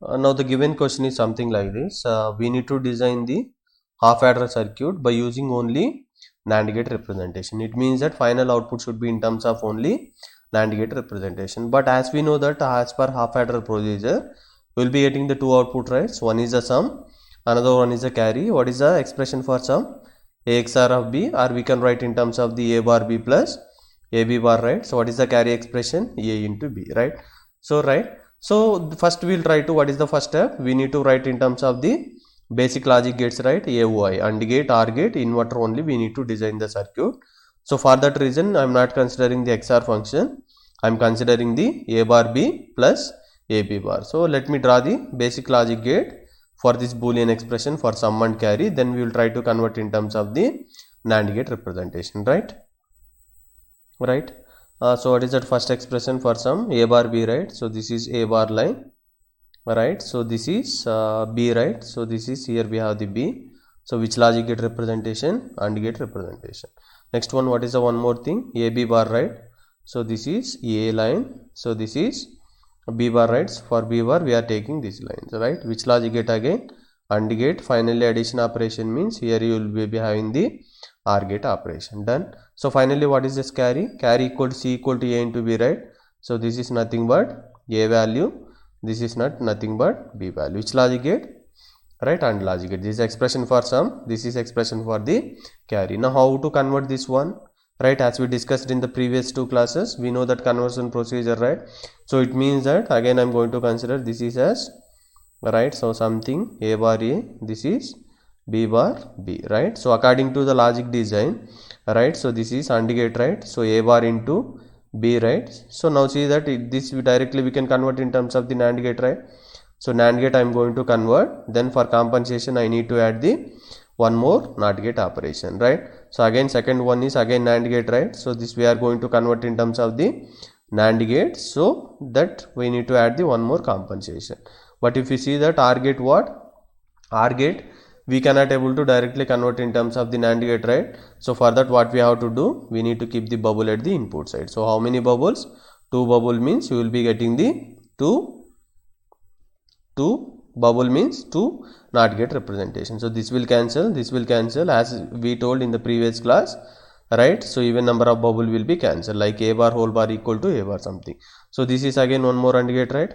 Now the given question is something like this. We need to design the half adder circuit by using only NAND gate representation. It means that final output should be in terms of only NAND gate representation. But as we know that as per half adder procedure, we will be getting the two output, right? So one is the sum, another one is the carry. What is the expression for sum? A XOR of B, or we can write in terms of the A bar B plus AB bar, right? So what is the carry expression? A into B, right? So so first we will try to, what is the first step? We need to write in terms of the basic logic gates, right? AOI, AND gate, OR gate, inverter only we need to design the circuit. So for that reason I am not considering the XOR function. I am considering the A bar B plus AB bar. So let me draw the basic logic gate for this boolean expression for sum and carry. Then we will try to convert in terms of the NAND gate representation, right? So what is that first expression for sum? A bar B, right? So this is A bar line, right? So this is B, right? So this is, here we have the B. So which logic gate representation? AND gate representation. Next one, what is the one more thing? AB bar, right? So this is A line. So this is B bar, right? For B bar we are taking these lines, right? Which logic gate again? AND gate. Finally addition operation means here you will be having the OR gate operation. Done. So finally what is this carry? Carry equal to C equal to A into B, right? So this is nothing but A value. This is nothing but B value. Which logic gate? Right, AND logic gate. This is expression for sum. This is expression for the carry. Now how to convert this one? Right, as we discussed in the previous two classes, we know that conversion procedure, right? So it means that again I am going to consider this is as, right, so something A bar A, this is B bar B, right? So according to the logic design, right, so this is AND gate, right? So A bar into B, right? So now see that this directly we can convert in terms of the NAND gate, right? So NAND gate I am going to convert. Then for compensation I need to add the one more NOT gate operation, right? So again second one is again NAND gate, right? So this we are going to convert in terms of the NAND gate, so that we need to add the one more compensation. But if you see that OR gate, what? OR gate we cannot able to directly convert in terms of the NAND gate, right? So for that what we have to do? We need to keep the bubble at the input side. So how many bubbles? 2 bubble means you will be getting the 2 bubble means 2 NOT gate representation. So this will cancel as we told in the previous class, right? So even number of bubble will be cancelled, like A bar whole bar equal to A bar something. So this is again one more AND gate, right?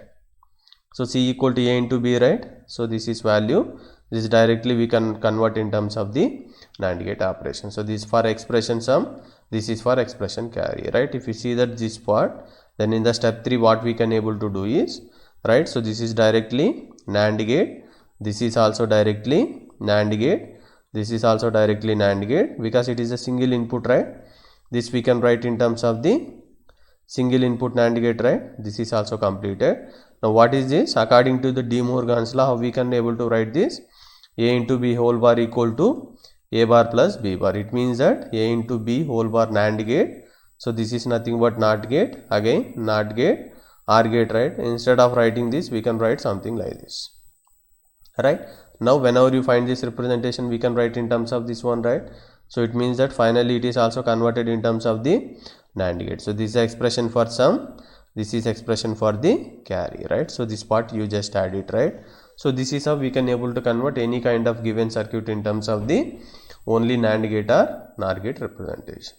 So C equal to A into B, right? So this is value. This directly we can convert in terms of the NAND gate operation. So this is for expression sum, this is for expression carry, right? If you see that this part, then in the step 3 what we can able to do is, right, so this is directly NAND gate, this is also directly NAND gate, this is also directly NAND gate, because it is a single input, right? This we can write in terms of the single input NAND gate, right? This is also completed. Now what is this? According to the De Morgan's law, how we can able to write this? A into B whole bar equal to A bar plus B bar. It means that A into B whole bar NAND gate. So this is nothing but NOT gate, again NOT gate, OR gate, right? Instead of writing this we can write something like this, right? Now whenever you find this representation we can write in terms of this one, right? So it means that finally it is also converted in terms of the NAND gate. So this is expression for sum, this is expression for the carry, right? So this part you just add it, right? So this is how we can able to convert any kind of given circuit in terms of the only NAND gate or NOR gate representation,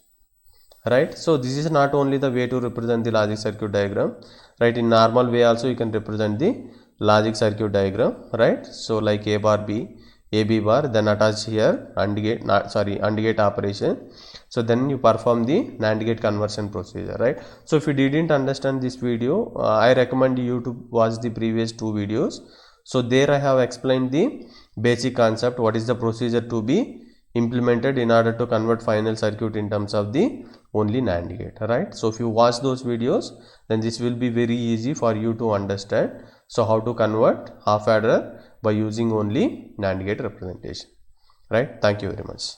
right? So this is not only the way to represent the logic circuit diagram, right? In normal way also you can represent the logic circuit diagram, right? So like A bar B, AB bar, then attach here AND gate, AND gate operation. So then you perform the NAND gate conversion procedure, right? So if you didn't understand this video, I recommend you to watch the previous two videos. So there I have explained the basic concept, what is the procedure to be implemented in order to convert final circuit in terms of the only NAND gate, right? So if you watch those videos, then this will be very easy for you to understand. So how to convert half adder by using only NAND gate representation, right? Thank you very much.